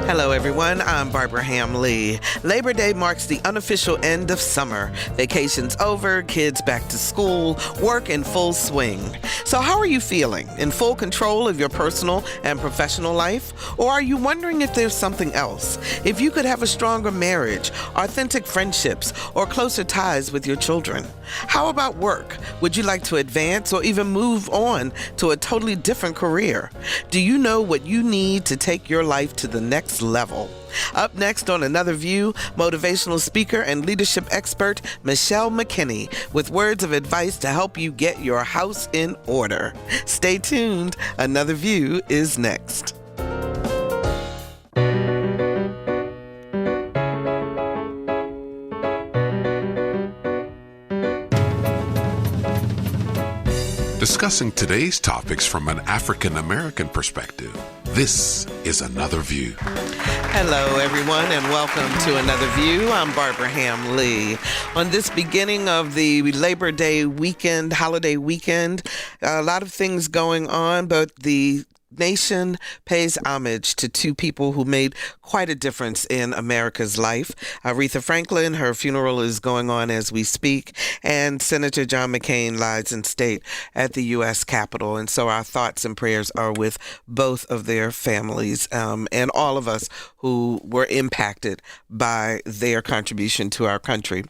Hello, everyone. I'm Barbara Ham-Lee. Labor Day marks the unofficial end of summer. Vacation's over, kids back to school, work in full swing. So how are you feeling? In full control of your personal and professional life? Or are you wondering if there's something else? If you could have a stronger marriage, authentic friendships, or closer ties with your children? How about work? Would you like to advance or even move on to a totally different career? Do you know what you need to take your life to the next level? Up next on Another View, motivational speaker and leadership expert Me'chelle McKenney with words of advice to help you get your house in order. Stay tuned. Another View is next. Discussing today's topics from an African-American perspective, this is Another View. Hello, everyone, and welcome to Another View. I'm Barbara Ham-Lee. On this beginning of the Labor Day weekend, holiday weekend, a lot of things going on, but the nation pays homage to two people who made quite a difference in America's life. Aretha Franklin, her funeral is going on as we speak, and Senator John McCain lies in state at the U.S. Capitol. And so our thoughts and prayers are with both of their families and all of us who were impacted by their contribution to our country.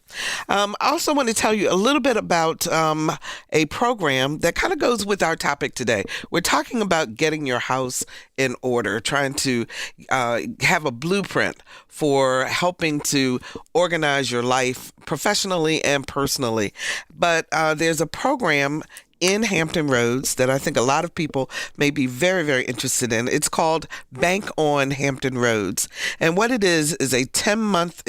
I also want to tell you a little bit about a program that kind of goes with our topic today. We're talking about getting your house in order, trying to have a blueprint for helping to organize your life professionally and personally. But there's a program in Hampton Roads that I think a lot of people may be very, very interested in. It's called Bank on Hampton Roads. And what it is a 10 months,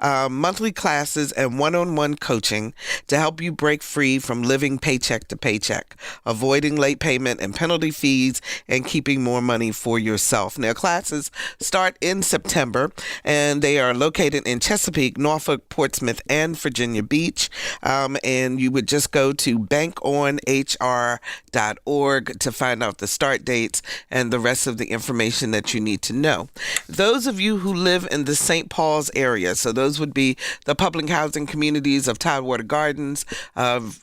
monthly classes and one-on-one coaching to help you break free from living paycheck to paycheck, avoiding late payment and penalty fees, and keeping more money for yourself. Now, classes start in September, and they are located in Chesapeake, Norfolk, Portsmouth, and Virginia Beach. And you would just go to bankonhr.org to find out the start dates and the rest of the information that you need to know. Those of you who live in the St. Paul's area, so those would be the public housing communities of Tidewater Gardens, of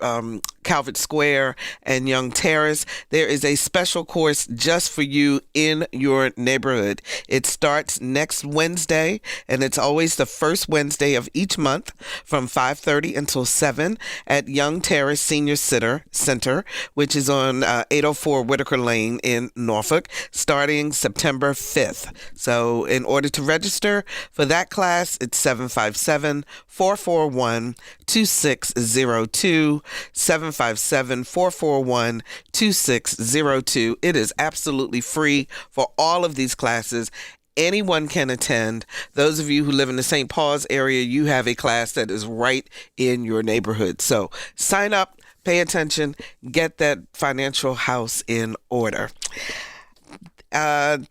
Calvert Square, and Young Terrace, there is a special course just for you in your neighborhood. It starts next Wednesday, and it's always the first Wednesday of each month from 5:30 until 7 at Young Terrace Senior Center, which is on 804 Whitaker Lane in Norfolk, starting September 5th. So in order to register for that class, it's 757-441-2602, 757-441-2602. It is absolutely free for all of these classes. Anyone can attend. Those of you who live in the St. Paul's area, you have a class that is right in your neighborhood. So sign up. Pay attention, get that financial house in order. The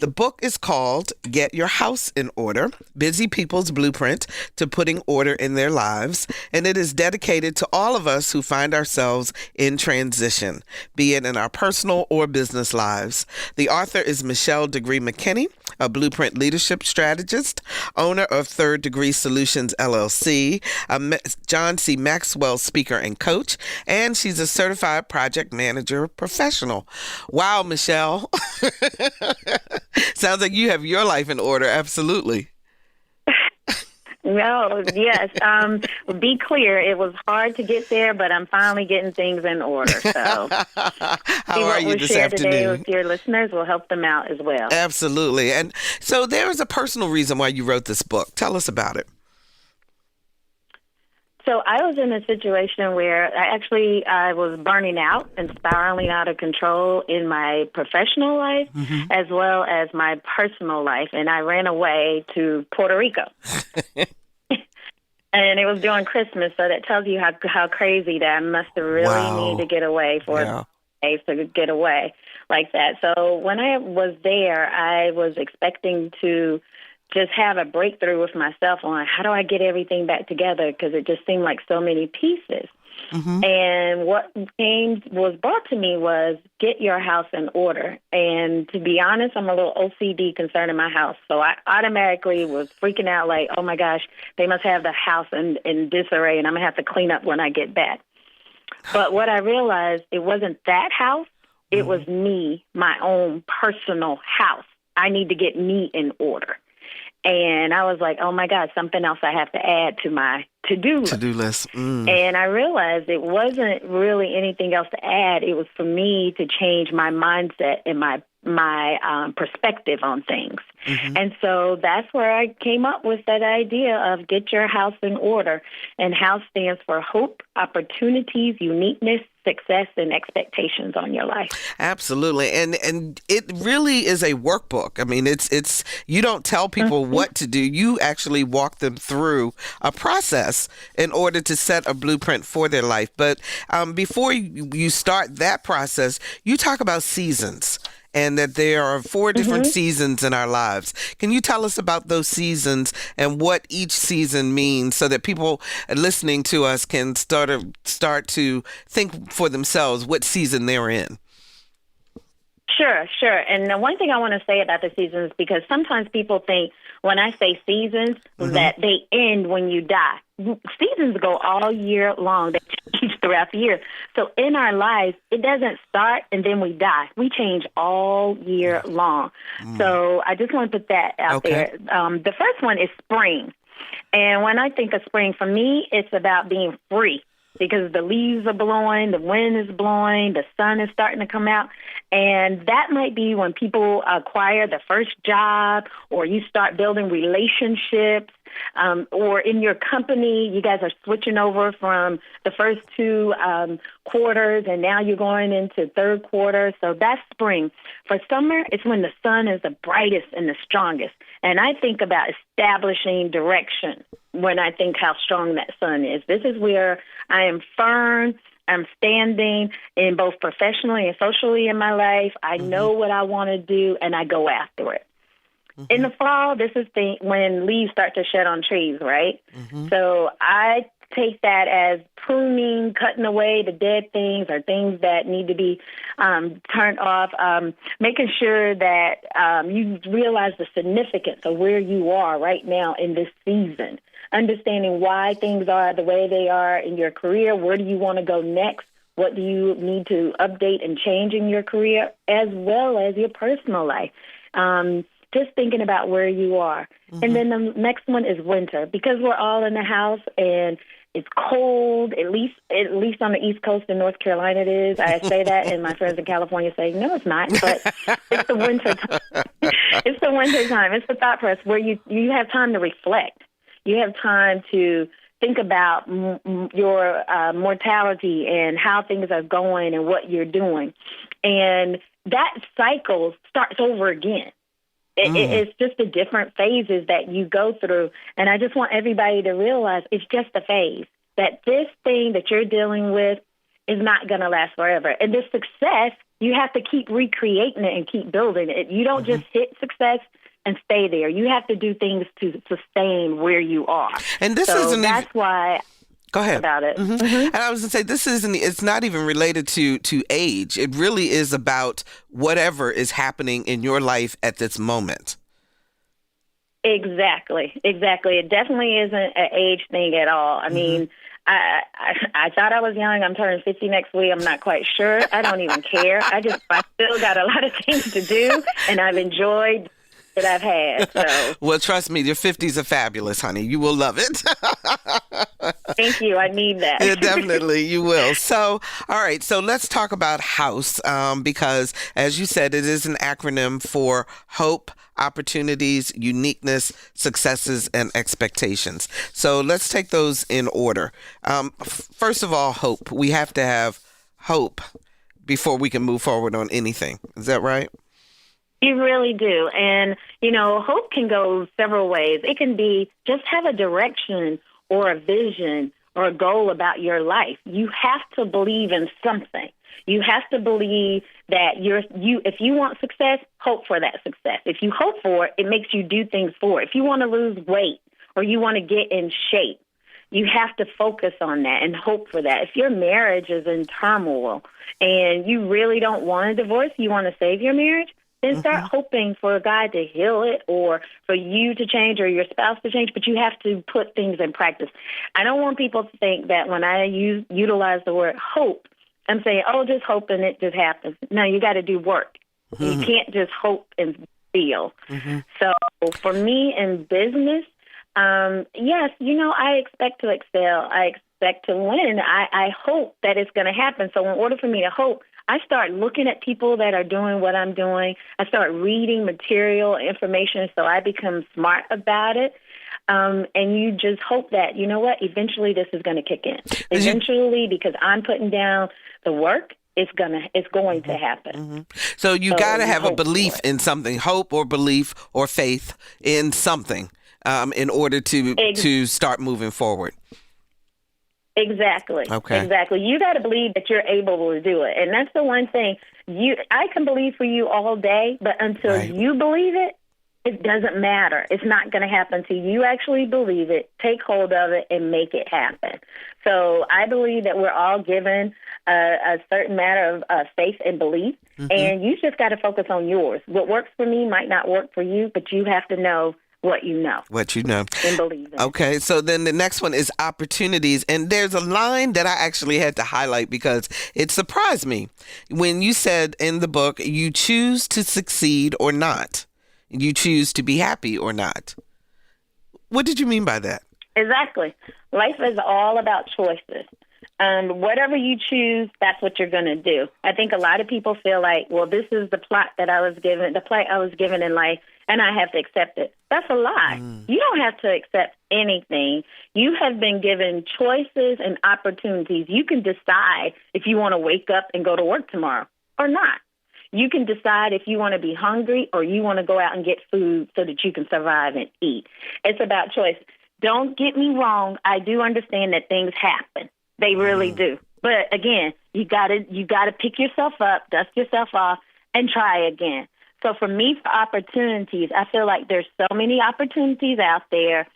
book is called Get Your House in Order, Busy People's Blueprint to Putting Order in Their Lives, and it is dedicated to all of us who find ourselves in transition, be it in our personal or business lives. The author is Me'chelle McKenney, a Blueprint Leadership Strategist, owner of Third Degree Solutions, LLC, a John C. Maxwell speaker and coach, and she's a certified project manager professional. Wow, Me'chelle. Sounds like you have your life in order. Absolutely. No, yes. Be clear, it was hard to get there, but I'm finally getting things in order. So how are you this afternoon? Today with your listeners will help them out as well. Absolutely. And so there is a personal reason why you wrote this book. Tell us about it. So I was in a situation where I was burning out and spiraling out of control in my professional life as well as my personal life. And I ran away to Puerto Rico. And it was during Christmas, so that tells you how crazy that I must have really need to get away to get away like that. So when I was there, I was expecting to just have a breakthrough with myself on how do I get everything back together, because it just seemed like so many pieces. And what was brought to me was get your house in order. And to be honest, I'm a little OCD concerning my house. So I automatically was freaking out like, oh my gosh, they must have the house in disarray and I'm going to have to clean up when I get back. But what I realized, it wasn't that house. It was me, my own personal house. I need to get me in order. And I was like, oh, my God, something else I have to add to my to-do list. And I realized it wasn't really anything else to add. It was for me to change my mindset and my perspective on things. And so that's where I came up with that idea of get your house in order. And house stands for hope, opportunities, uniqueness, success, and expectations on your life. Absolutely. And it really is a workbook. I mean, it's you don't tell people what to do. You actually walk them through a process in order to set a blueprint for their life. But before you start that process, you talk about seasons and that there are 4 different seasons in our lives. Can you tell us about those seasons and what each season means so that people listening to us can start to think for themselves what season they're in? Sure. And the one thing I want to say about the seasons, because sometimes people think when I say seasons that they end when you die. Seasons go all year long. They change throughout the year. So in our lives, it doesn't start and then we die. We change all year long. So I just want to put that out there. The first one is spring. And when I think of spring, for me, it's about being free. Because the leaves are blowing, the wind is blowing, the sun is starting to come out. And that might be when people acquire the first job or you start building relationships or in your company, you guys are switching over from the first 2 quarters and now you're going into third quarter. So that's spring. For summer, it's when the sun is the brightest and the strongest. And I think about establishing direction when I think how strong that sun is. This is where I am firm. I'm standing in both professionally and socially in my life. I know what I want to do, and I go after it. In the fall, this is when leaves start to shed on trees, right? So I take that as pruning, cutting away the dead things or things that need to be turned off, making sure that you realize the significance of where you are right now in this season, understanding why things are the way they are in your career. Where do you want to go next? What do you need to update and change in your career as well as your personal life? Just thinking about where you are. And then the next one is winter, because we're all in the house and it's cold, at least on the East Coast in North Carolina it is. I say that, and my friends in California say, no, it's not, but it's the winter time. It's the winter time. It's the thought process where you have time to reflect. You have time to think about your mortality and how things are going and what you're doing. And that cycle starts over again. It's just the different phases that you go through. And I just want everybody to realize it's just a phase, that this thing that you're dealing with is not going to last forever. And this success, you have to keep recreating it and keep building it. You don't just hit success and stay there. You have to do things to sustain where you are. And this that's why... Go ahead. About it. And I was going to say, it's not even related to age. It really is about whatever is happening in your life at this moment. Exactly. It definitely isn't an age thing at all. I mean, I thought I was young. I'm turning 50 next week. I'm not quite sure. I don't even care. I still got a lot of things to do, and I've enjoyed that I've had. So. Well, trust me, your 50s are fabulous, honey. You will love it. Thank you. I need that. Yeah, definitely, you will. So, all right. So let's talk about HOUSE because, as you said, it is an acronym for hope, opportunities, uniqueness, successes, and expectations. So let's take those in order. First of all, hope. We have to have hope before we can move forward on anything. Is that right? You really do. And, hope can go several ways. It can be just have a direction or a vision or a goal about your life. You have to believe in something. You have to believe that if you want success, hope for that success. If you hope for it, it makes you do things for it. If you want to lose weight or you want to get in shape, you have to focus on that and hope for that. If your marriage is in turmoil and you really don't want a divorce, you want to save your marriage, then start hoping for God to heal it or for you to change or your spouse to change, but you have to put things in practice. I don't want people to think that when I utilize the word hope, I'm saying, oh, just hope and it just happens. No, you got to do work. You can't just hope and feel. So for me in business, yes, I expect to excel. I expect to win. I hope that it's going to happen. So in order for me to hope, I start looking at people that are doing what I'm doing. I start reading material, information, so I become smart about it. And you just hope that, you know what, eventually this is going to kick in. Eventually, because I'm putting down the work, it's going to happen. So you got to have a belief in something, hope or belief or faith in something in order to start moving forward. Exactly. Okay. Exactly. You got to believe that you're able to do it. And that's the one thing. I can believe for you all day, but until you believe it, it doesn't matter. It's not going to happen until you actually believe it, take hold of it, and make it happen. So I believe that we're all given a certain matter of faith and belief, and you just got to focus on yours. What works for me might not work for you, but you have to know what you know. What you know. And believe in. Okay, so then the next one is opportunities. And there's a line that I actually had to highlight because it surprised me. When you said in the book, you choose to succeed or not. You choose to be happy or not. What did you mean by that? Exactly. Life is all about choices. Whatever you choose, that's what you're going to do. I think a lot of people feel like, well, this is the plot that I was given, the plight I was given in life, and I have to accept it. That's a lie. You don't have to accept anything. You have been given choices and opportunities. You can decide if you want to wake up and go to work tomorrow or not. You can decide if you want to be hungry or you want to go out and get food so that you can survive and eat. It's about choice. Don't get me wrong. I do understand that things happen. They really do. But again, you gotta pick yourself up, dust yourself off, and try again. So for me, for opportunities, I feel like there's so many opportunities out there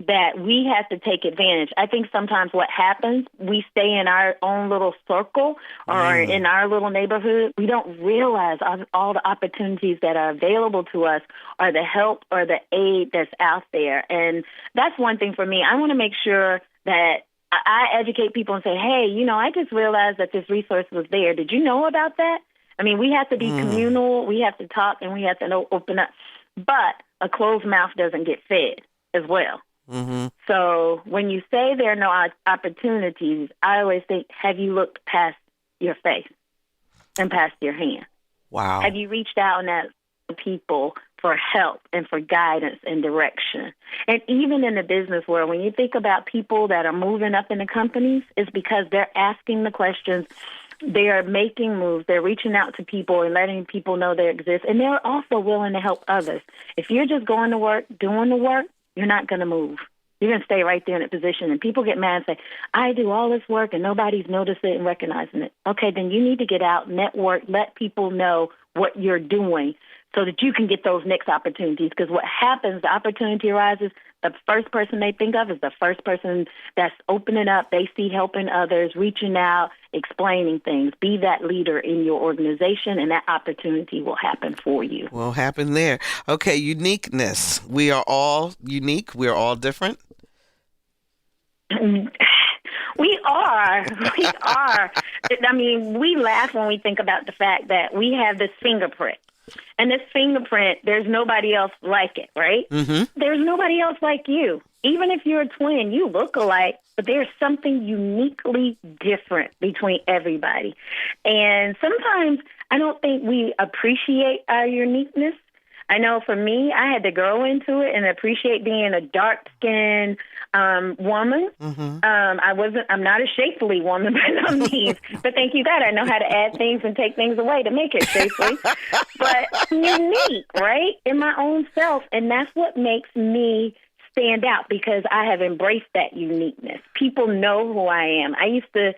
that we have to take advantage. I think sometimes what happens, we stay in our own little circle or in our little neighborhood. We don't realize all the opportunities that are available to us or the help or the aid that's out there. And that's one thing for me. I want to make sure that I educate people and say, hey, I just realized that this resource was there. Did you know about that? I mean, we have to be communal. We have to talk and we have to open up. But a closed mouth doesn't get fed as well. So when you say there are no opportunities, I always think, have you looked past your face and past your hand? Wow. Have you reached out and asked people for help and for guidance and direction? And even in the business world, when you think about people that are moving up in the companies, it's because they're asking the questions. They are making moves. They're reaching out to people and letting people know they exist. And they're also willing to help others. If you're just going to work, doing the work, you're not going to move. You're going to stay right there in a position. And people get mad and say, I do all this work and nobody's noticed it and recognizing it. Okay, then you need to get out, network, let people know what you're doing so that you can get those next opportunities. Because what happens, the opportunity arises, the first person they think of is the first person that's opening up. They see helping others, reaching out, explaining things. Be that leader in your organization, and that opportunity will happen for you. Will happen there. Okay, uniqueness. We are all unique. We're all different. We are. We are. I mean, we laugh when we think about the fact that we have this fingerprint. And this fingerprint, there's nobody else like it, right? There's nobody else like you. Even if you're a twin, you look alike, but there's something uniquely different between everybody. And sometimes I don't think we appreciate our uniqueness. I know for me, I had to grow into it and appreciate being a dark-skinned woman. I'm not a shapely woman by no means, but thank you God, I know how to add things and take things away to make it shapely. But I'm unique, right, in my own self, and that's what makes me stand out because I have embraced that uniqueness. People know who I am. I used to,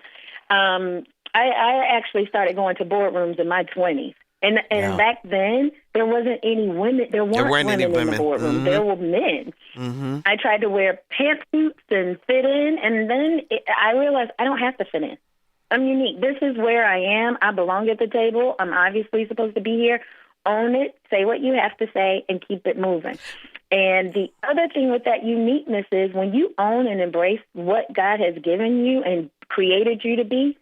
I actually started going to boardrooms in my 20s. And back then, there wasn't any women. There weren't women in the boardroom. Mm-hmm. There were men. Mm-hmm. I tried to wear pantsuits and fit in, and then I realized I don't have to fit in. I'm unique. This is where I am. I belong at the table. I'm obviously supposed to be here. Own it. Say what you have to say, and keep it moving. And the other thing with that uniqueness is when you own and embrace what God has given you and created you to be,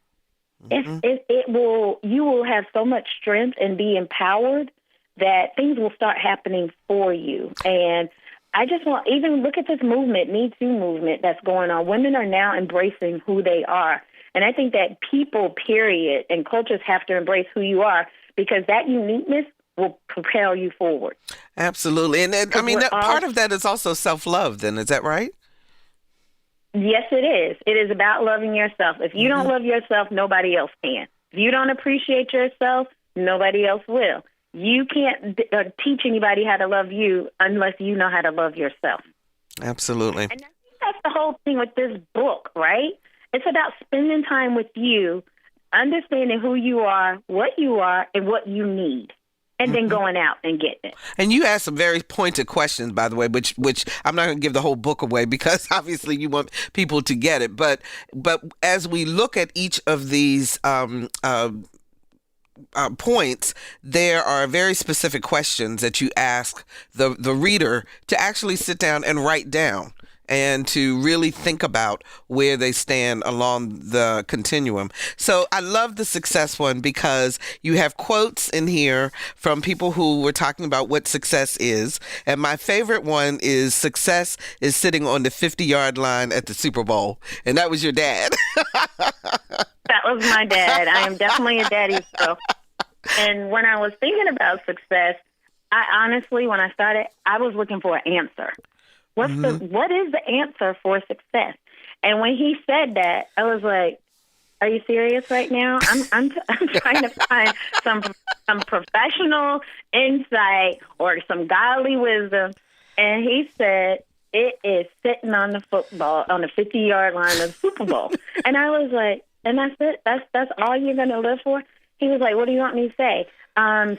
you will have so much strength and be empowered that things will start happening for you. And I just want, even look at this movement, Me Too movement that's going on. Women are now embracing who they are. And I think that people, period, and cultures have to embrace who you are, because that uniqueness will propel you forward. Absolutely. And I mean, part of that is also self-love then, is that right? Yes, it is. It is about loving yourself. If you don't love yourself, nobody else can. If you don't appreciate yourself, nobody else will. You can't teach anybody how to love you unless you know how to love yourself. Absolutely. And I think that's the whole thing with this book, right? It's about spending time with you, understanding who you are, and what you need. And then going out and getting it. And you asked some very pointed questions, by the way, which I'm not going to give the whole book away because obviously you want people to get it. But as we look at each of these points, there are very specific questions that you ask the reader to actually sit down and write down, and to really think about where they stand along the continuum. So I love the success one because you have quotes in here from people who were talking about what success is. And my favorite one is, success is sitting on the 50-yard line at the Super Bowl. And that was your dad. That was my dad. I am definitely a daddy still. And when I was thinking about success, I honestly, when I started, I was looking for an answer. What is the answer for success? And when he said that, I was like, "Are you serious right now?" I'm trying to find some professional insight or some godly wisdom. And he said, "It is sitting on the 50-yard line of the Super Bowl." And I was like, "And that's it? That's all you're going to live for?" He was like, "What do you want me to say?"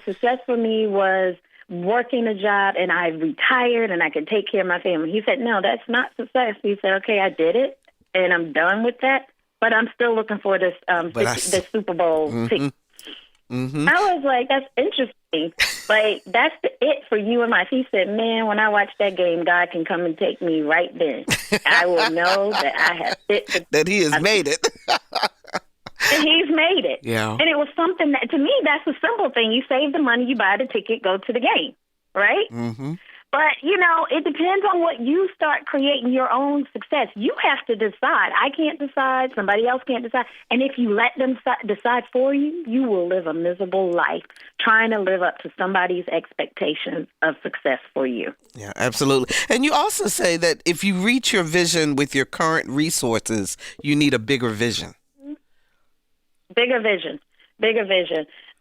Success for me was working a job and I retired and I could take care of my family. He said, "No, that's not success." He said, "Okay, I did it and I'm done with that, but I'm still looking for this this Super Bowl ticket." I was like, "That's interesting. Like, that's it for you and my." He said, "Man, when I watch that game, God can come and take me right then. I will know that I have fit that He has made it." And he's made it. Yeah. And it was something that, to me, that's a simple thing. You save the money, you buy the ticket, go to the game, right? Mm-hmm. But, it depends on what you start creating your own success. You have to decide. I can't decide. Somebody else can't decide. And if you let them decide for you, you will live a miserable life trying to live up to somebody's expectations of success for you. Yeah, absolutely. And you also say that if you reach your vision with your current resources, you need a bigger vision. Bigger vision.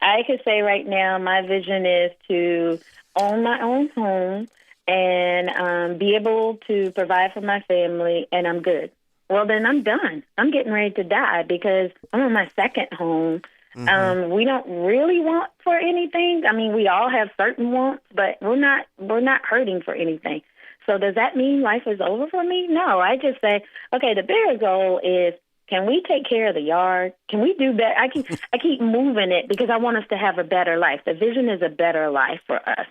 I could say right now my vision is to own my own home and be able to provide for my family, and I'm good. Well, then I'm done. I'm getting ready to die because I'm on my second home. We don't really want for anything. I mean, we all have certain wants, but we're not hurting for anything. So does that mean life is over for me? No, I just say, okay, the bigger goal is, can we take care of the yard? Can we do better? I keep moving it because I want us to have a better life. The vision is a better life for us.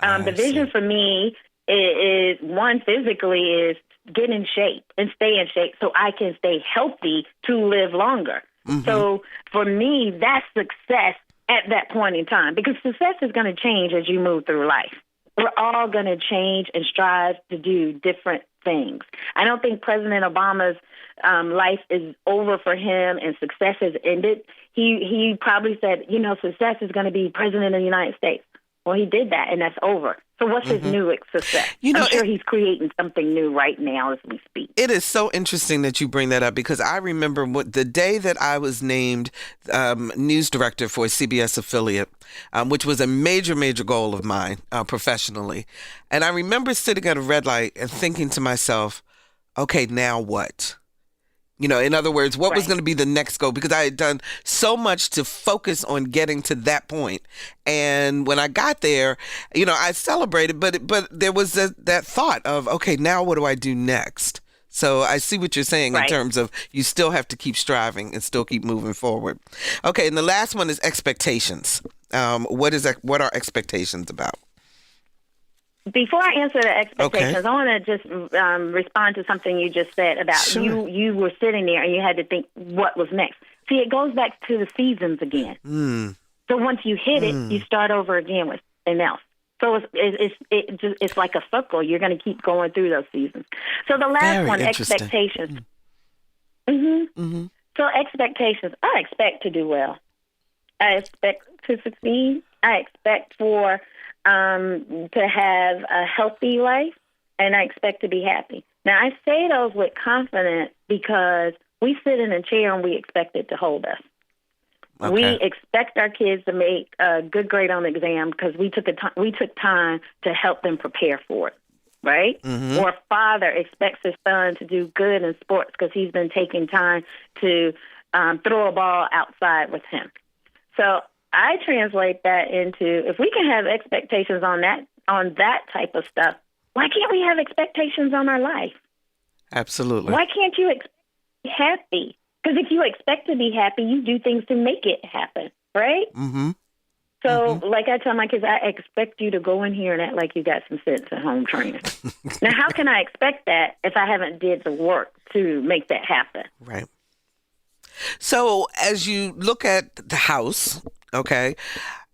The vision for me is one, physically, is get in shape and stay in shape so I can stay healthy to live longer. So for me, that's success at that point in time, because success is going to change as you move through life. We're all going to change and strive to do different things. I don't think President Obama's life is over for him and success has ended. He probably said, success is going to be president of the United States. Well, he did that, and that's over. So what's his new success? I'm sure he's creating something new right now as we speak. It is so interesting that you bring that up, because I remember the day that I was named news director for a CBS affiliate, which was a major, major goal of mine professionally. And I remember sitting at a red light and thinking to myself, okay, now what? In other words, what was Right. going to be the next goal? Because I had done so much to focus on getting to that point. And when I got there, I celebrated, but there was that thought of, okay, now what do I do next? So I see what you're saying in Right. terms of you still have to keep striving and still keep moving forward. Okay, and the last one is expectations. What are expectations about? Before I answer the expectations, Okay. I want to just respond to something you just said about Sure. you were sitting there and you had to think what was next. See, it goes back to the seasons again. So once you hit it, you start over again with something else. So it's like a circle. You're going to keep going through those seasons. So the last Very one, interesting. expectations. So expectations. I expect to do well. I expect to succeed. I expect to have a healthy life, and I expect to be happy. Now, I say those with confidence because we sit in a chair and we expect it to hold us. Okay. We expect our kids to make a good grade on the exam because we took time to help them prepare for it, right? Or a father expects his son to do good in sports because he's been taking time to throw a ball outside with him. So I translate that into, if we can have expectations on that type of stuff, why can't we have expectations on our life? Absolutely. Why can't you be happy? Because if you expect to be happy, you do things to make it happen, right? So, like I tell my kids, I expect you to go in here and act like you got some sense at home training. Now, how can I expect that if I haven't did the work to make that happen? Right. So as you look at the house, okay,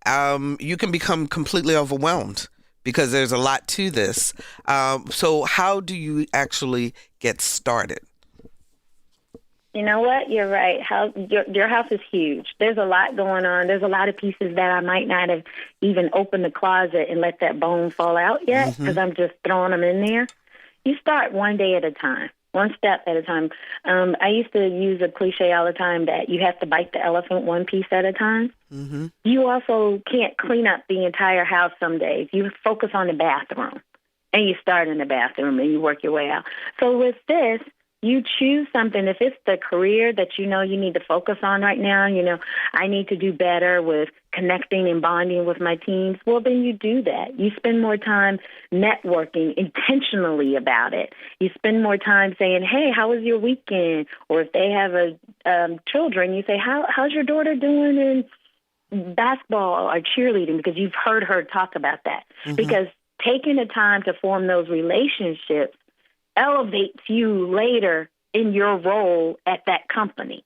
you can become completely overwhelmed because there's a lot to this. So how do you actually get started? You know what? You're right. Your house is huge. There's a lot going on. There's a lot of pieces that I might not have even opened the closet and let that bone fall out yet because I'm just throwing them in there. You start one day at a time. One step at a time. I used to use a cliche all the time that you have to bite the elephant one piece at a time. You also can't clean up the entire house some days. You focus on the bathroom, and you start in the bathroom, and you work your way out. So with this, you choose something. If it's the career that you need to focus on right now, I need to do better with connecting and bonding with my teams, well, then you do that. You spend more time networking intentionally about it. You spend more time saying, hey, how was your weekend? Or if they have children, you say, how's your daughter doing in basketball or cheerleading? Because you've heard her talk about that. Because taking the time to form those relationships elevates you later in your role at that company.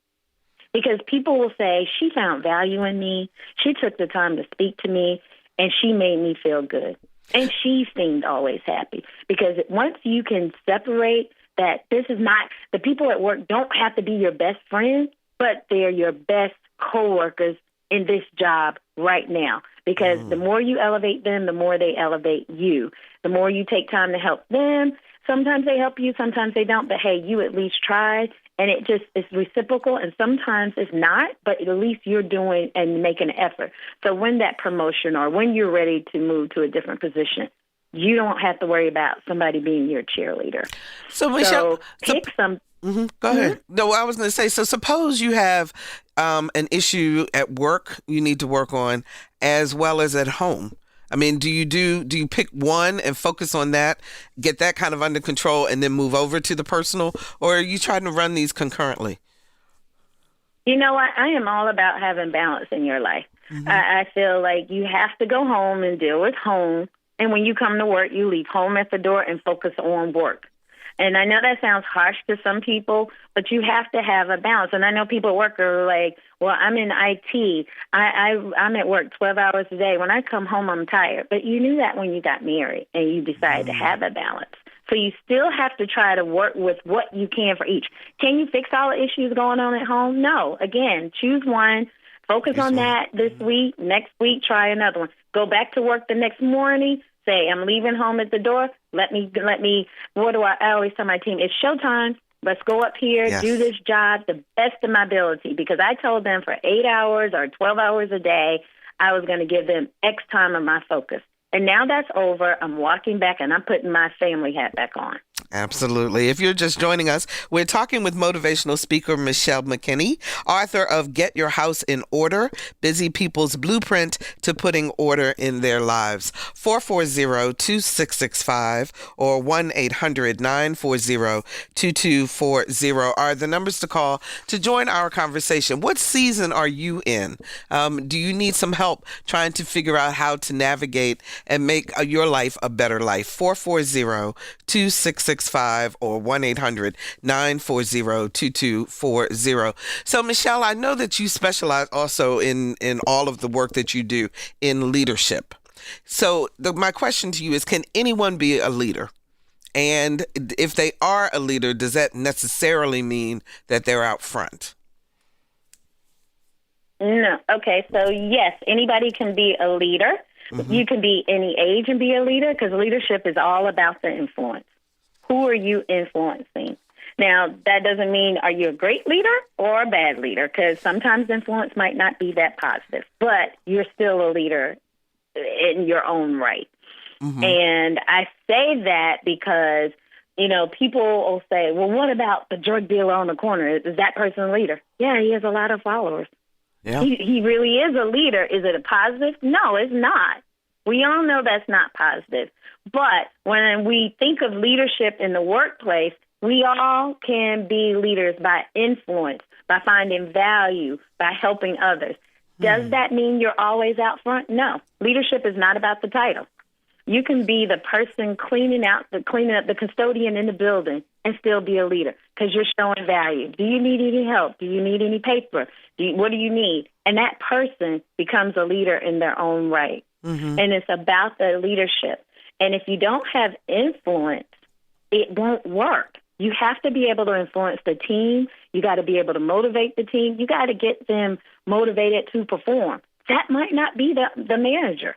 Because people will say, she found value in me, she took the time to speak to me, and she made me feel good. And she seemed always happy. Because once you can separate that this is not, the people at work don't have to be your best friend, but they're your best coworkers in this job right now. Because the more you elevate them, the more they elevate you. The more you take time to help them, sometimes they help you, sometimes they don't, but hey, you at least tried, and it just is reciprocal, and sometimes it's not, but at least you're doing and making an effort. So when that promotion or when you're ready to move to a different position, you don't have to worry about somebody being your cheerleader. So, Me'chelle, pick some. Go ahead. No, I was going to say, so suppose you have an issue at work you need to work on as well as at home. I mean, do you pick one and focus on that, get that kind of under control, and then move over to the personal, or are you trying to run these concurrently? You know what? I am all about having balance in your life. I feel like you have to go home and deal with home, and when you come to work, you leave home at the door and focus on work. And I know that sounds harsh to some people, but you have to have a balance. And I know people at work are like, well, I'm in IT. I'm at work 12 hours a day. When I come home, I'm tired. But you knew that when you got married and you decided to have a balance. So you still have to try to work with what you can for each. Can you fix all the issues going on at home? No. Again, choose one. Focus on that this week. Next week, try another one. Go back to work the next morning. Say, I'm leaving home at the door. Let me, what do I always tell my team? It's showtime. Let's go up here, do this job the best of my ability. Because I told them for 8 hours or 12 hours a day, I was going to give them X time of my focus. And now that's over. I'm walking back and I'm putting my family hat back on. Absolutely. If you're just joining us, we're talking with motivational speaker Me'chelle McKenney, author of Get Your House in Order, Busy People's Blueprint to Putting Order in Their Lives. 440-2665 or 1-800-940-2240 are the numbers to call to join our conversation. What season are you in? Do you need some help trying to figure out how to navigate and make your life a better life? 440-2665 or 1-800-940-2240. So, Me'chelle, I know that you specialize also in all of the work that you do in leadership. So my question to you is, can anyone be a leader? And if they are a leader, does that necessarily mean that they're out front? No. Okay. So yes, anybody can be a leader. Mm-hmm. You can be any age and be a leader, because leadership is all about the influence. Who are you influencing? Now, that doesn't mean are you a great leader or a bad leader, because sometimes influence might not be that positive, but you're still a leader in your own right. Mm-hmm. And I say that because, people will say, well, what about the drug dealer on the corner? Is that person a leader? Yeah, he has a lot of followers. Yeah. He really is a leader. Is it a positive? No, it's not. We all know that's not positive. But when we think of leadership in the workplace, we all can be leaders by influence, by finding value, by helping others. Does that mean you're always out front? No. Leadership is not about the title. You can be the person cleaning up the custodian in the building and still be a leader, because you're showing value. Do you need any help? Do you need any paper? What do you need? And that person becomes a leader in their own right. Mm-hmm. And it's about the leadership. And if you don't have influence, it won't work. You have to be able to influence the team. You got to be able to motivate the team. You got to get them motivated to perform. That might not be the manager.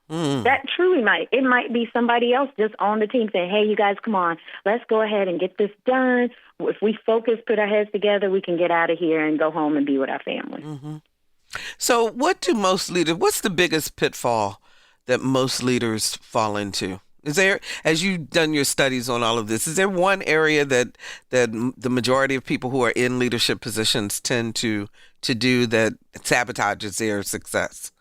That truly might. It might be somebody else just on the team saying, hey, you guys, come on, let's go ahead and get this done. If we focus, put our heads together, we can get out of here and go home and be with our family. Mm-hmm. So what's the biggest pitfall that most leaders fall into? Is there, as you've done your studies on all of this, is there one area that the majority of people who are in leadership positions tend to do that sabotages their success?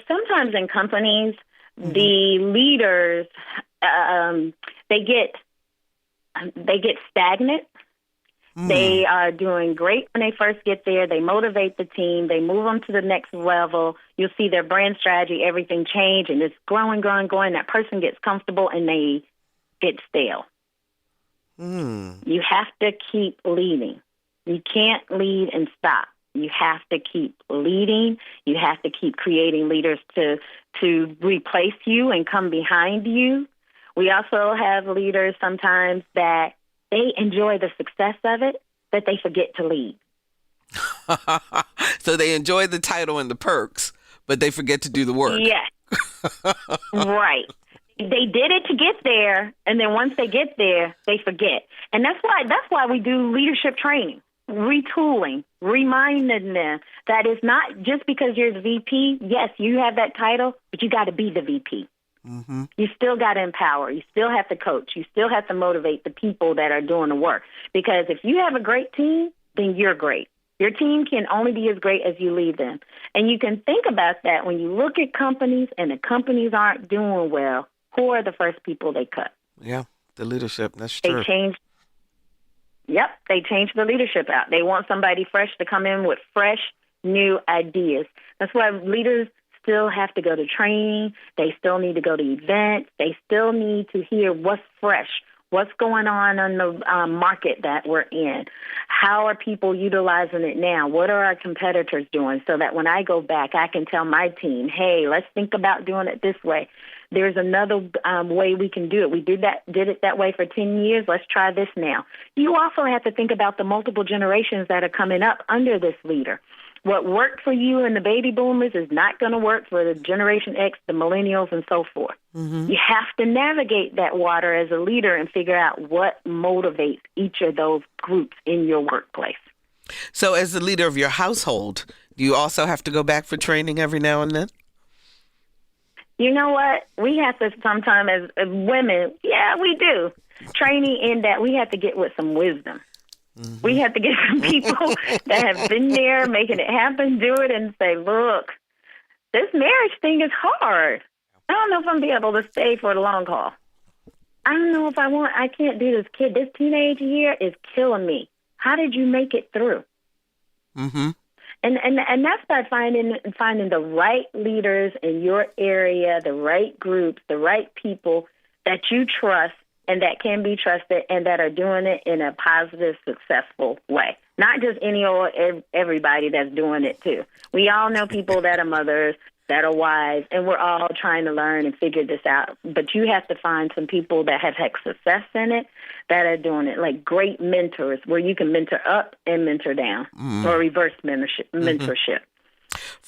Sometimes in companies, mm-hmm. the leaders, they get stagnant. Mm. They are doing great when they first get there. They motivate the team. They move them to the next level. You'll see their brand strategy, everything change, and it's growing. That person gets comfortable and they get stale. Mm. You have to keep leading. You can't lead and stop. You have to keep leading. You have to keep creating leaders to replace you and come behind you. We also have leaders sometimes that they enjoy the success of it, but they forget to lead. So they enjoy the title and the perks, but they forget to do the work. Yes. Right. They did it to get there, and then once they get there, they forget. And that's why we do leadership training. Retooling, reminding them that it's not just because you're the VP. Yes, you have that title, but you got to be the VP. Mm-hmm. You still got to empower. You still have to coach. You still have to motivate the people that are doing the work. Because if you have a great team, then you're great. Your team can only be as great as you lead them. And you can think about that when you look at companies and the companies aren't doing well. Who are the first people they cut? Yeah, the leadership. That's true. They changed the leadership out. They want somebody fresh to come in with fresh, new ideas. That's why leaders still have to go to training. They still need to go to events. They still need to hear what's fresh, what's going on the market that we're in. How are people utilizing it now? What are our competitors doing? So that when I go back, I can tell my team, hey, let's think about doing it this way. There's another way we can do it. We did it that way for 10 years. Let's try this now. You also have to think about the multiple generations that are coming up under this leader. What worked for you and the baby boomers is not going to work for the Generation X, the millennials, and so forth. Mm-hmm. You have to navigate that water as a leader and figure out what motivates each of those groups in your workplace. So as the leader of your household, do you also have to go back for training every now and then? You know what? We have to sometimes as women, we do. Training in that we have to get with some wisdom. Mm-hmm. We have to get some people that have been there, making it happen, do it, and say, look, this marriage thing is hard. I don't know if I'm going to be able to stay for the long haul. I don't know if I can't do this kid. This teenage year is killing me. How did you make it through? Mm-hmm. And that's by finding the right leaders in your area, the right groups, the right people that you trust and that can be trusted and that are doing it in a positive, successful way. Not just any old everybody that's doing it too. We all know people that are mothers, that are wives, and we're all trying to learn and figure this out. But you have to find some people that have had success in it, that are doing it, like great mentors where you can mentor up and mentor down, or reverse mentorship.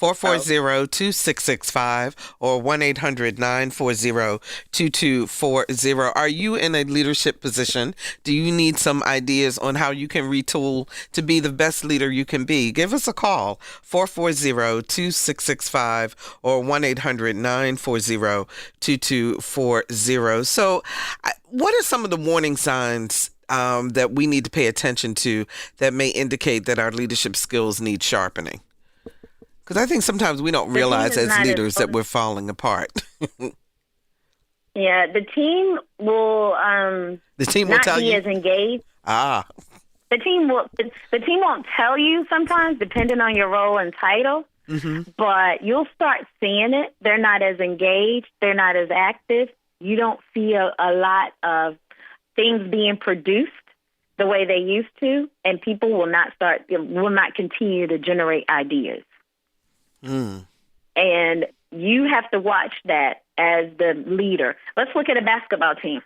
440-2665 or 1-800-940-2240. Are you in a leadership position? Do you need some ideas on how you can retool to be the best leader you can be? Give us a call, 440-2665 or 1-800-940-2240. So what are some of the warning signs that we need to pay attention to that may indicate that our leadership skills need sharpening? Because I think sometimes we don't realize as leaders that we're falling apart. Yeah, the team will not tell be you as engaged. The team won't tell you sometimes, depending on your role and title. Mm-hmm. But you'll start seeing it. They're not as engaged. They're not as active. You don't see a lot of things being produced the way they used to, and people will not continue to generate ideas. And you have to watch that as the leader. Let's look at a basketball team.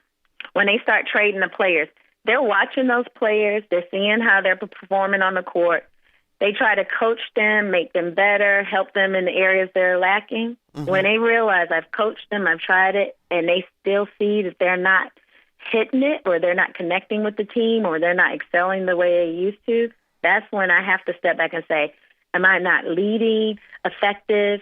When they start trading the players, they're watching those players. They're seeing how they're performing on the court. They try to coach them, make them better, help them in the areas they're lacking. Mm-hmm. When they realize I've coached them, I've tried it, and they still see that they're not hitting it or they're not connecting with the team or they're not excelling the way they used to, that's when I have to step back and say, am I not leading effective,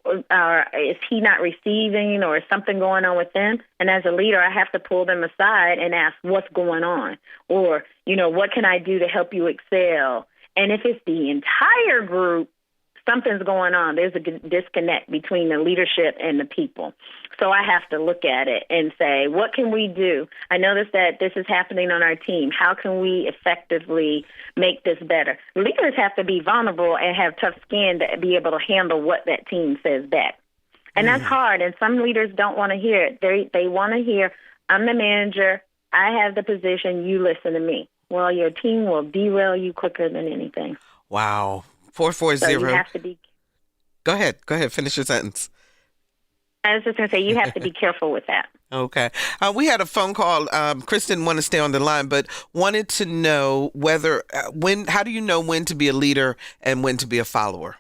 or is he not receiving, or is something going on with them? And as a leader, I have to pull them aside and ask, what's going on? Or, what can I do to help you excel? And if it's the entire group, something's going on. There's a disconnect between the leadership and the people. So I have to look at it and say, what can we do? I noticed that this is happening on our team. How can we effectively make this better? Leaders have to be vulnerable and have tough skin to be able to handle what that team says back. And that's hard. And some leaders don't want to hear it. They want to hear, I'm the manager. I have the position. You listen to me. Well, your team will derail you quicker than anything. Wow. 440. So you have to be. Go ahead. Finish your sentence. I was just going to say, you have to be careful with that. Okay. We had a phone call. Chris didn't want to stay on the line, but wanted to know whether, how do you know when to be a leader and when to be a follower?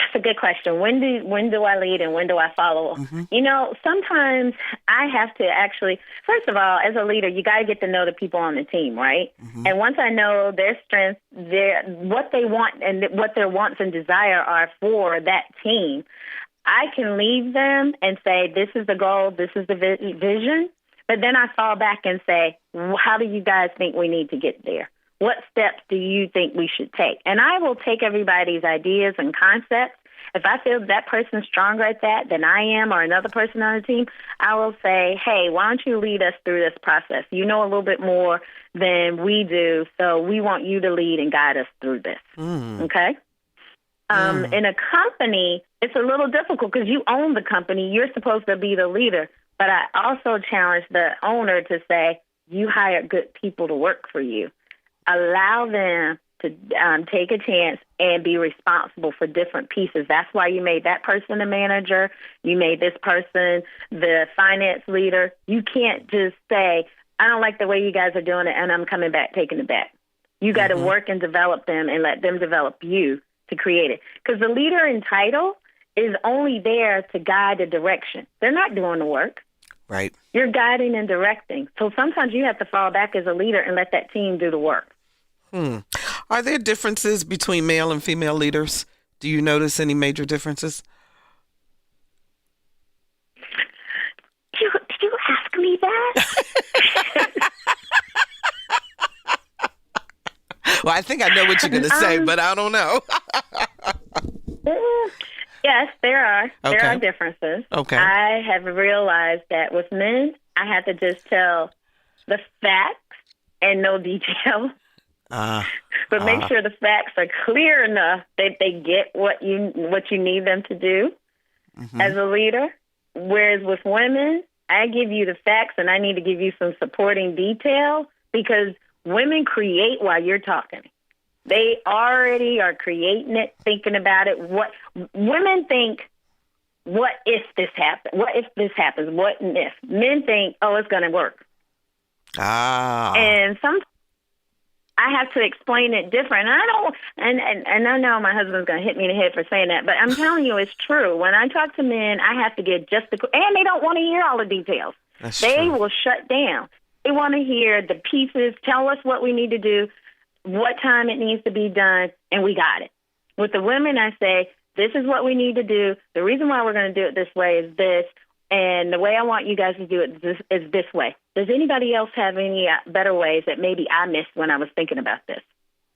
It's a good question. When do I lead and when do I follow? Mm-hmm. Sometimes I have to actually, first of all, as a leader, you got to get to know the people on the team, right? Mm-hmm. And once I know their strengths, what they want and what their wants and desire are for that team, I can leave them and say, this is the goal, this is the vision. But then I fall back and say, how do you guys think we need to get there? What steps do you think we should take? And I will take everybody's ideas and concepts. If I feel that person's stronger at that than I am or another person on the team, I will say, hey, why don't you lead us through this process? You know a little bit more than we do, so we want you to lead and guide us through this. Okay? In a company, it's a little difficult because you own the company. You're supposed to be the leader. But I also challenge the owner to say, you hire good people to work for you. Allow them to take a chance and be responsible for different pieces. That's why you made that person a manager. You made this person the finance leader. You can't just say, I don't like the way you guys are doing it, and I'm coming back, taking it back. You got to work and develop them and let them develop you to create it. Because the leader in title is only there to guide the direction. They're not doing the work. Right. You're guiding and directing. So sometimes you have to fall back as a leader and let that team do the work. Are there differences between male and female leaders? Do you notice any major differences? Did you ask me that? Well, I think I know what you're going to say, but I don't know. Yes, there are. Okay. There are differences. Okay. I have realized that with men, I have to just tell the facts and no detail. But make sure the facts are clear enough that they get what you need them to do as a leader. Whereas with women, I give you the facts and I need to give you some supporting detail because women create while you're talking. They already are creating it, thinking about it. What women think, what if this happens? What if this happens? What if? Men think, oh, it's going to work. And sometimes I have to explain it different. And I know my husband's going to hit me in the head for saying that, but I'm telling you, it's true. When I talk to men, I have to get and they don't want to hear all the details. They will shut down. They want to hear the pieces, tell us what we need to do, what time it needs to be done, and we got it. With the women, I say, this is what we need to do. The reason why we're going to do it this way is this, and the way I want you guys to do it is this way. Does anybody else have any better ways that maybe I missed when I was thinking about this?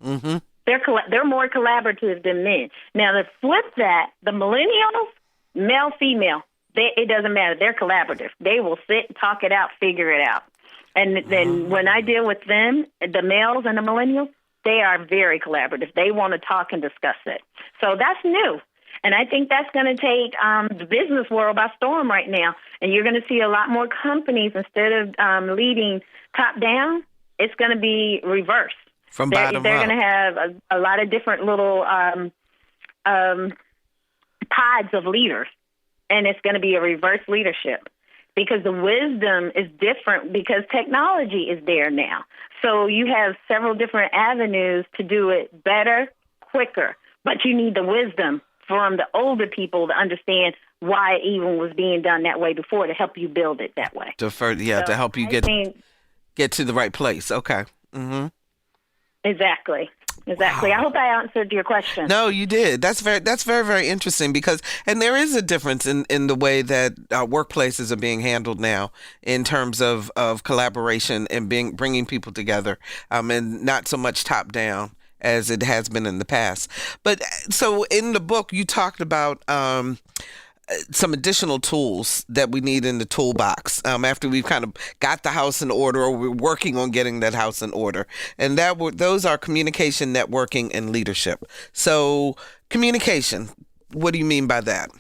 Mm-hmm. They're more collaborative than men. Now, to flip that, the millennials, male, female, it doesn't matter. They're collaborative. They will sit, talk it out, figure it out. And then when I deal with them, the males and the millennials, they are very collaborative. They want to talk and discuss it. So that's new. And I think that's going to take the business world by storm right now. And you're going to see a lot more companies, instead of leading top down, it's going to be reversed. From bottom up. They're going to have a lot of different little pods of leaders. And it's going to be a reverse leadership. Because the wisdom is different because technology is there now. So you have several different avenues to do it better, quicker. But you need the wisdom from the older people to understand why it even was being done that way before to help you build it that way. To help you get to the right place. Okay. Mm-hmm. Exactly. Wow. I hope I answered your question. No, you did. That's very, very interesting and there is a difference in the way that workplaces are being handled now in terms of collaboration and bringing people together, and not so much top down as it has been in the past. But so in the book, you talked about some additional tools that we need in the toolbox after we've kind of got the house in order, or we're working on getting that house in order. And those are communication, networking, and leadership. So communication, what do you mean by that?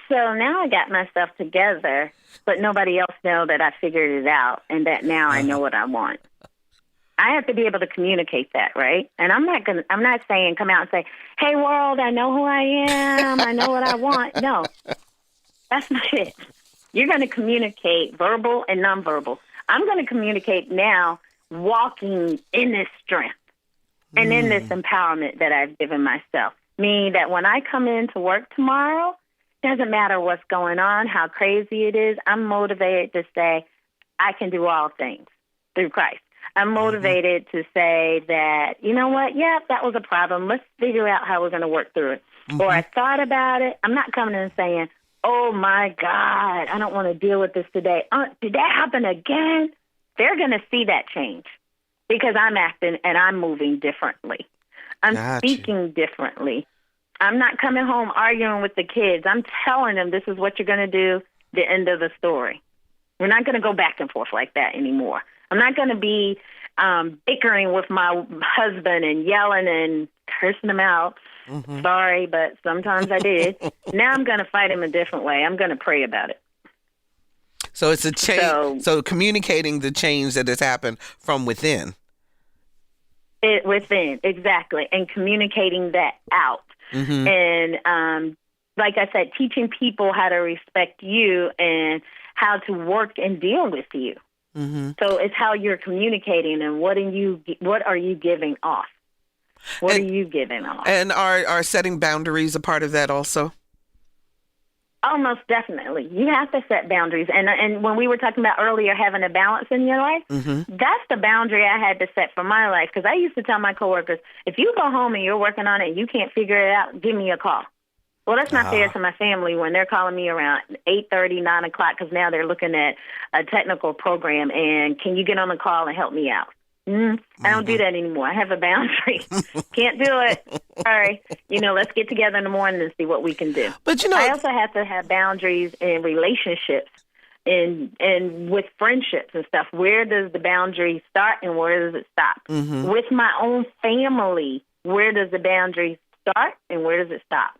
So now I got myself together, but nobody else knows that I figured it out and that now I know what I want. I have to be able to communicate that, right? And I'm not saying come out and say, hey, world, I know who I am. I know what I want. No, that's not it. You're going to communicate verbal and nonverbal. I'm going to communicate now walking in this strength and in this empowerment that I've given myself. Meaning that when I come into work tomorrow, doesn't matter what's going on, how crazy it is, I'm motivated to say, I can do all things through Christ. I'm motivated to say that, you know what, yeah, that was a problem. Let's figure out how we're going to work through it. Or I thought about it. I'm not coming in and saying, oh, my God, I don't want to deal with this today. Did that happen again? They're going to see that change because I'm acting and I'm moving differently. I'm speaking differently. I'm not coming home arguing with the kids. I'm telling them this is what you're going to do, the end of the story. We're not going to go back and forth like that anymore. I'm not going to be bickering with my husband and yelling and cursing him out. Sorry, but sometimes I did. Now I'm going to fight him a different way. I'm going to pray about it. So it's a change. So communicating the change that has happened from within. Within, exactly. And communicating that out. And like I said, teaching people how to respect you and how to work and deal with you. So it's how you're communicating and what are you giving off? What are you giving off? And are setting boundaries a part of that also? Almost definitely. You have to set boundaries. And when we were talking about earlier having a balance in your life, that's the boundary I had to set for my life. Because I used to tell my coworkers, if you go home and you're working on it and you can't figure it out, give me a call. Well, that's not fair to my family when they're calling me around 8:30, 9 o'clock, because now they're looking at a technical program, and can you get on the call and help me out? I don't do that anymore. I have a boundary. Can't do it. Sorry. Let's get together in the morning and see what we can do. But, I also have to have boundaries in relationships and with friendships and stuff. Where does the boundary start and where does it stop? With my own family, where does the boundary start and where does it stop?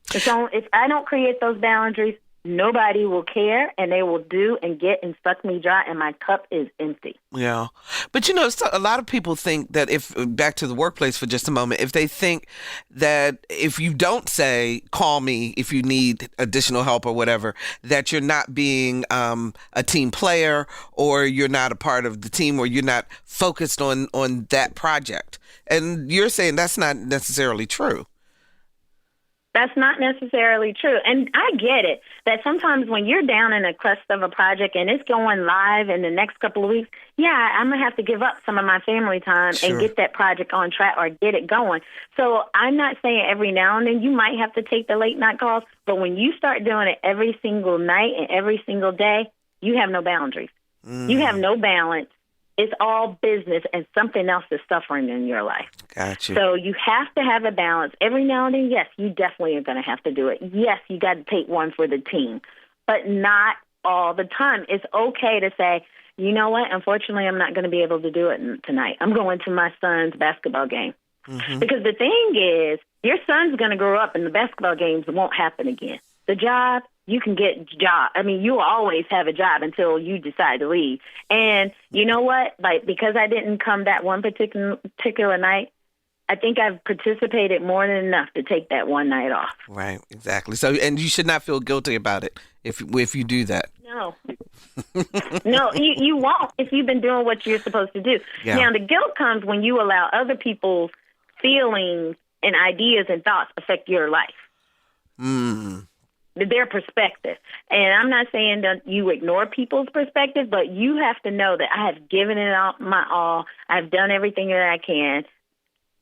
So if I don't create those boundaries, nobody will care, and they will do and get and suck me dry, and my cup is empty. Yeah. But, a lot of people think that back to the workplace for just a moment, if they think that if you don't say, call me if you need additional help or whatever, that you're not being a team player, or you're not a part of the team, or you're not focused on that project. And you're saying that's not necessarily true. That's not necessarily true. And I get it that sometimes when you're down in the crust of a project and it's going live in the next couple of weeks, I'm going to have to give up some of my family time and get that project on track or get it going. So I'm not saying every now and then you might have to take the late night calls, but when you start doing it every single night and every single day, you have no boundaries. You have no balance. It's all business, and something else is suffering in your life. Gotcha. So you have to have a balance. Every now and then, yes, you definitely are going to have to do it. Yes, you got to take one for the team, but not all the time. It's okay to say, you know what, unfortunately, I'm not going to be able to do it tonight. I'm going to my son's basketball game. Because the thing is, your son's going to grow up and the basketball games won't happen again. The job, you can get a job. I mean, you always have a job until you decide to leave. And you know what? Because I didn't come that one particular night, I think I've participated more than enough to take that one night off. Right, exactly. So, and you should not feel guilty about it if you do that. No. No, you won't if you've been doing what you're supposed to do. Yeah. Now, the guilt comes when you allow other people's feelings and ideas and thoughts affect your life. Their perspective. And I'm not saying that you ignore people's perspective, but you have to know that I have given it my all. I've done everything that I can.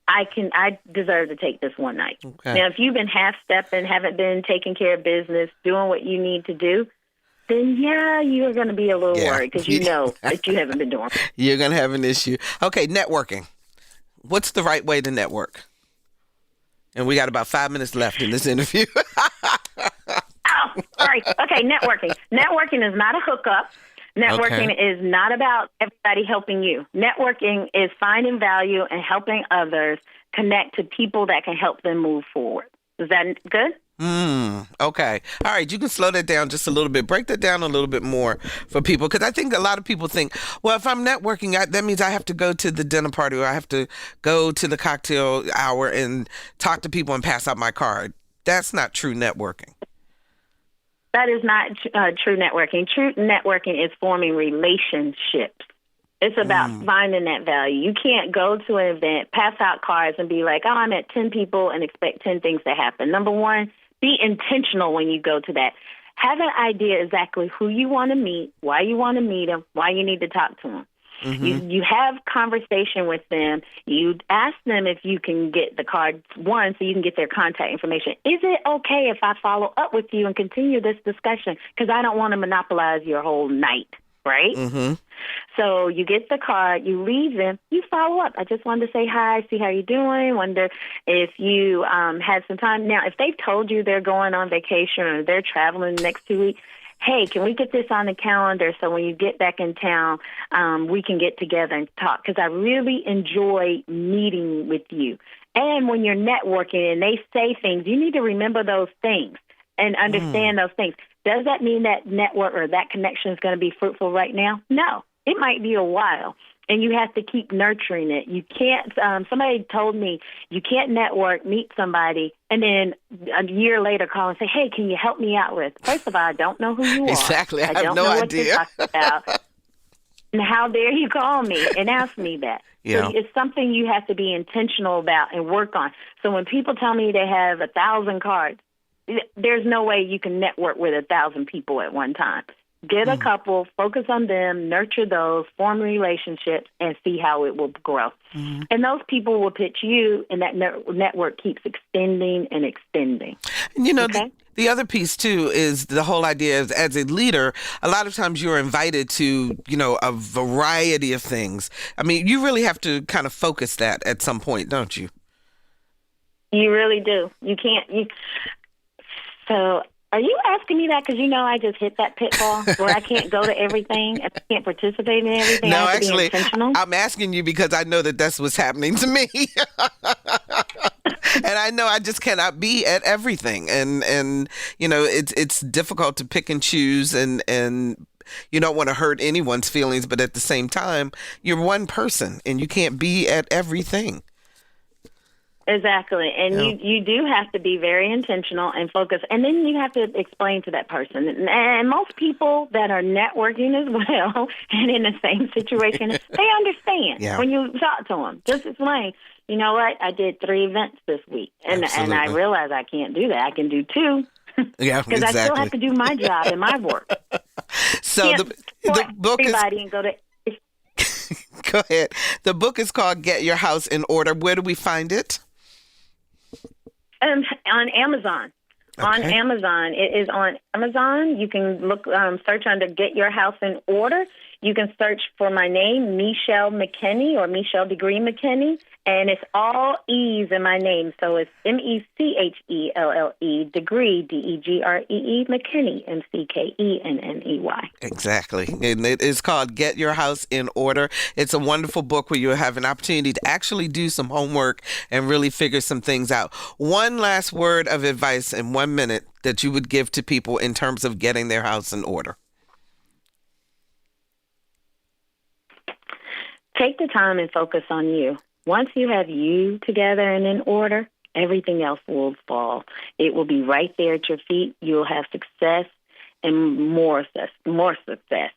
I deserve to take this one night. Okay. Now, if you've been half-stepping, haven't been taking care of business, doing what you need to do, then you're going to be a little worried because you know that you haven't been doing it. You're going to have an issue. Okay, networking. What's the right way to network? And we got about 5 minutes left in this interview. Oh, sorry. Okay, networking. Networking is not a hookup. Networking is not about everybody helping you. Networking is finding value and helping others connect to people that can help them move forward. Is that good? Okay. All right. You can slow that down just a little bit. Break that down a little bit more for people. Because I think a lot of people think, well, if I'm networking, that means I have to go to the dinner party or I have to go to the cocktail hour and talk to people and pass out my card. That's not true networking. That is not true networking. True networking is forming relationships. It's about finding that value. You can't go to an event, pass out cards, and be like, I met 10 people and expect 10 things to happen. Number one, be intentional when you go to that. Have an idea exactly who you want to meet, why you want to meet them, why you need to talk to them. You have conversation with them. You ask them if you can get the card, one, so you can get their contact information. Is it okay if I follow up with you and continue this discussion? Because I don't want to monopolize your whole night, right? So you get the card, you leave them, you follow up. I just wanted to say hi, see how you're doing, wonder if you had some time. Now, if they've told you they're going on vacation or they're traveling the next 2 weeks, hey, can we get this on the calendar so when you get back in town, we can get together and talk? Because I really enjoy meeting with you. And when you're networking and they say things, you need to remember those things and understand those things. Does that mean that network or that connection is going to be fruitful right now? No. It might be a while, and you have to keep nurturing it. You can't, somebody told me you can't network, meet somebody, and then a year later call and say, hey, can you help me out with? First of all, I don't know who you are. Exactly. I have don't no know idea. What you're talking about. And how dare you call me and ask me that? Yeah. So it's something you have to be intentional about and work on. So when people tell me they have 1,000 cards, there's no way you can network with 1,000 people at one time. Get a couple, focus on them, nurture those, form relationships, and see how it will grow. Mm-hmm. And those people will pitch you, and that network keeps extending and extending. And the other piece, too, is the whole idea of, as a leader, a lot of times you're invited to, a variety of things. I mean, you really have to kind of focus that at some point, don't you? You really do. You can't. So are you asking me that because I just hit that pitfall where I can't go to everything and I can't participate in everything? No, I have to actually, be intentional? I'm asking you because I know that that's what's happening to me. And I know I just cannot be at everything. And it's difficult to pick and choose, and you don't want to hurt anyone's feelings. But at the same time, you're one person and you can't be at everything. Exactly. And you do have to be very intentional and focused. And then you have to explain to that person. And most people that are networking as well and in the same situation, they understand when you talk to them. Just explain, you know what, I did 3 events this week. And I realize I can't do that. I can do 2. Yeah, because I still have to do my job and my work. So the book is... and go to... Go ahead. The book is called Get Your House in Order. Where do we find it? On Amazon. Okay. On Amazon. It is on Amazon. You can look, search under Get Your House in Order. You can search for my name, Me'chelle McKenney, or Me'chelle Degree McKenney, and it's all E's in my name. So it's Mechelle, Degree, Degree, McKenney, McKenney. Exactly. And it is called Get Your House in Order. It's a wonderful book where you have an opportunity to actually do some homework and really figure some things out. One last word of advice in 1 minute that you would give to people in terms of getting their house in order. Take the time and focus on you. Once you have you together and in order, everything else will fall. It will be right there at your feet. You'll have success and more success.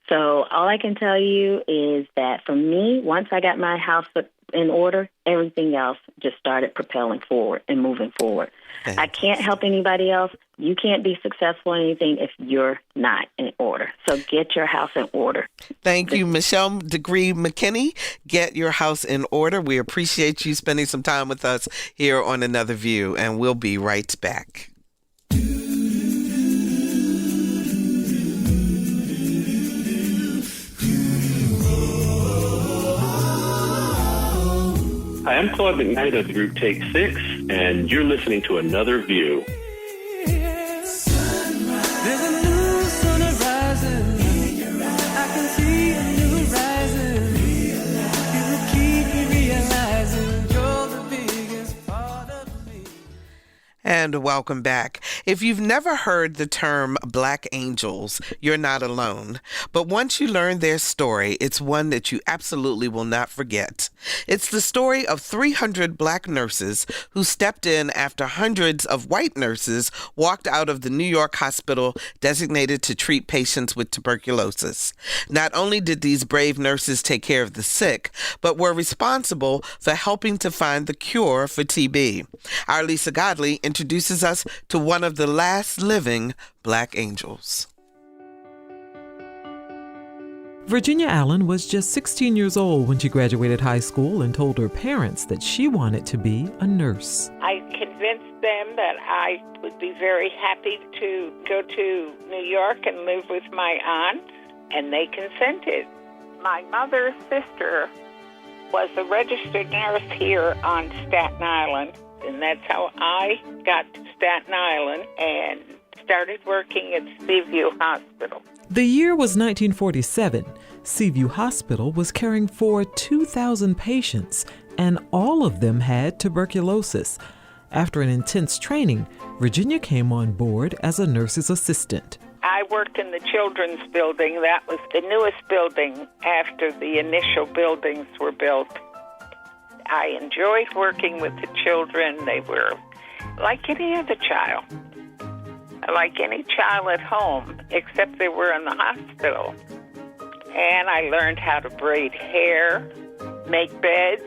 So all I can tell you is that for me, once I got my house in order, everything else just started propelling forward and moving forward. Thanks. I can't help anybody else. You can't be successful in anything if you're not in order. So get your house in order. Thank you, Me'chelle Degree McKenney. Get your house in order. We appreciate you spending some time with us here on Another View, and we'll be right back. Hi, I'm Claude McKnight of the group Take 6, and you're listening to Another View. There's a new sun rising. I can see a new horizon. It will keep me realizing you're the biggest part of me. And welcome back. If you've never heard the term Black Angels, you're not alone. But once you learn their story, it's one that you absolutely will not forget. It's the story of 300 Black nurses who stepped in after hundreds of white nurses walked out of the New York hospital designated to treat patients with tuberculosis. Not only did these brave nurses take care of the sick, but were responsible for helping to find the cure for TB. Our Lisa Godley introduces us to one of the last living Black angels. Virginia Allen was just 16 years old when she graduated high school and told her parents that she wanted to be a nurse. I convinced them that I would be very happy to go to New York and live with my aunt, and they consented. My mother's sister was a registered nurse here on Staten Island, and that's how I got to Staten Island and started working at Seaview Hospital. The year was 1947. Seaview Hospital was caring for 2,000 patients, and all of them had tuberculosis. After an intense training, Virginia came on board as a nurse's assistant. I worked in the children's building. That was the newest building after the initial buildings were built. I enjoyed working with the children. They were like any other child, like any child at home, except they were in the hospital. And I learned how to braid hair, make beds,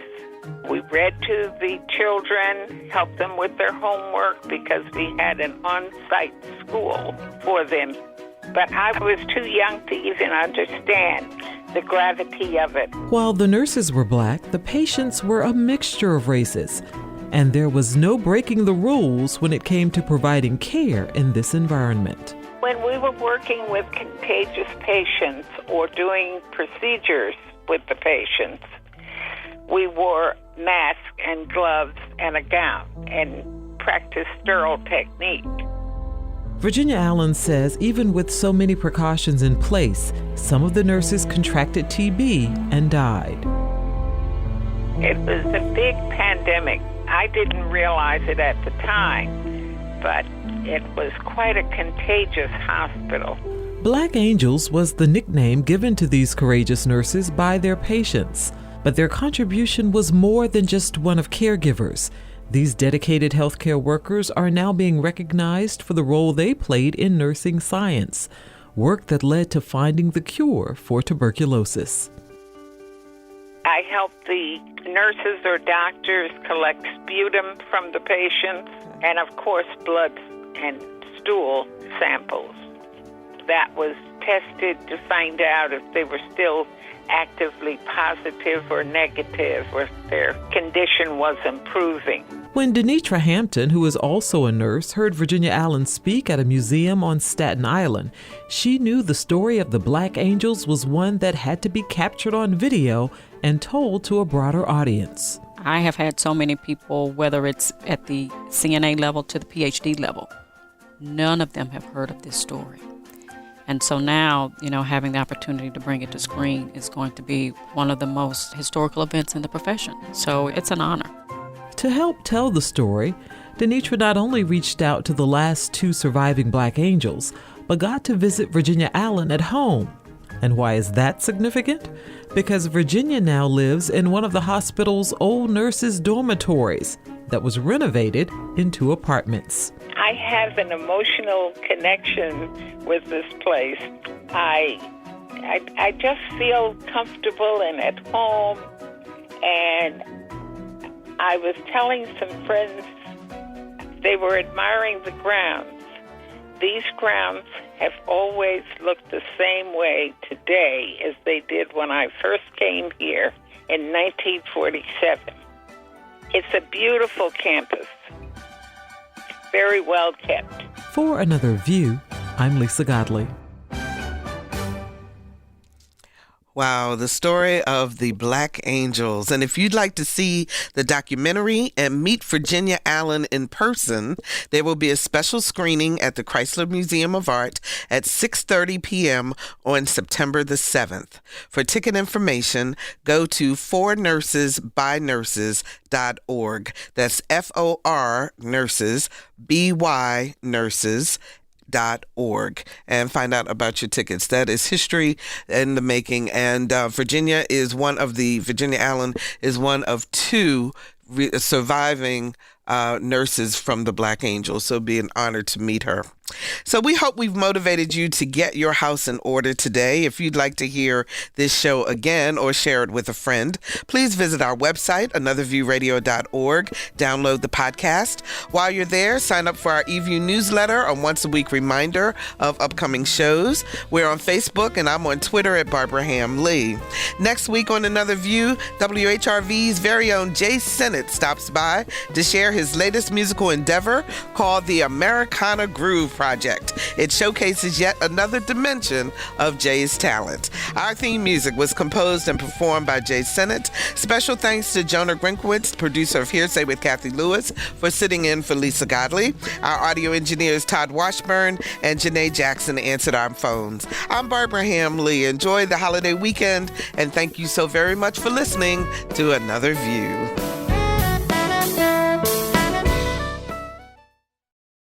We read to the children, helped them with their homework because we had an on-site school for them. But I was too young to even understand the gravity of it. While the nurses were Black, the patients were a mixture of races. And there was no breaking the rules when it came to providing care in this environment. When we were working with contagious patients or doing procedures with the patients, we wore masks and gloves and a gown and practiced sterile technique. Virginia Allen says even with so many precautions in place, some of the nurses contracted TB and died. It was a big pandemic. I didn't realize it at the time, but it was quite a contagious hospital. Black Angels was the nickname given to these courageous nurses by their patients, but their contribution was more than just one of caregivers. These dedicated healthcare workers are now being recognized for the role they played in nursing science, work that led to finding the cure for tuberculosis. I helped the nurses or doctors collect sputum from the patients and, of course, blood and stool samples. That was tested to find out if they were still actively positive or negative, or if their condition was improving. When Denitra Hampton, who is also a nurse, heard Virginia Allen speak at a museum on Staten Island, she knew the story of the Black Angels was one that had to be captured on video and told to a broader audience. I have had so many people, whether it's at the CNA level to the PhD level, none of them have heard of this story. And so now, having the opportunity to bring it to screen is going to be one of the most historical events in the profession. So it's an honor. To help tell the story, Denitra not only reached out to the last 2 surviving Black Angels, but got to visit Virginia Allen at home. And why is that significant? Because Virginia now lives in one of the hospital's old nurses' dormitories that was renovated into apartments. I have an emotional connection with this place. I just feel comfortable and at home. And I was telling some friends, they were admiring the grounds. These grounds have always looked the same way today as they did when I first came here in 1947. It's a beautiful campus, very well kept. For Another View, I'm Lisa Godley. Wow, the story of the Black Angels. And if you'd like to see the documentary and meet Virginia Allen in person, there will be a special screening at the Chrysler Museum of Art at 6:30 p.m. on September the 7th. For ticket information, go to fornursesbynurses.org. That's FOR Nurses, BY Nurses. .org and find out about your tickets. That is history in the making, and Virginia Allen is one of 2 surviving nurses from the Black Angels, so it'd be an honor to meet her. So we hope we've motivated you to get your house in order today. If you'd like to hear this show again or share it with a friend, please visit our website, anotherviewradio.org. Download the podcast. While you're there, sign up for our eView newsletter, a once-a-week reminder of upcoming shows. We're on Facebook, and I'm on Twitter at Barbara Ham Lee. Next week on Another View, WHRV's very own Jay Sennett stops by to share his latest musical endeavor called the Americana Groove Project. It showcases yet another dimension of Jay's talent. Our theme music was composed and performed by Jay Sennett. Special thanks to Jonah Grinkowitz, producer of Hearsay with Kathy Lewis, for sitting in for Lisa Godley. Our audio engineers Todd Washburn and Janae Jackson answered our phones. I'm Barbara Ham Lee. Enjoy the holiday weekend, and thank you so very much for listening to Another View.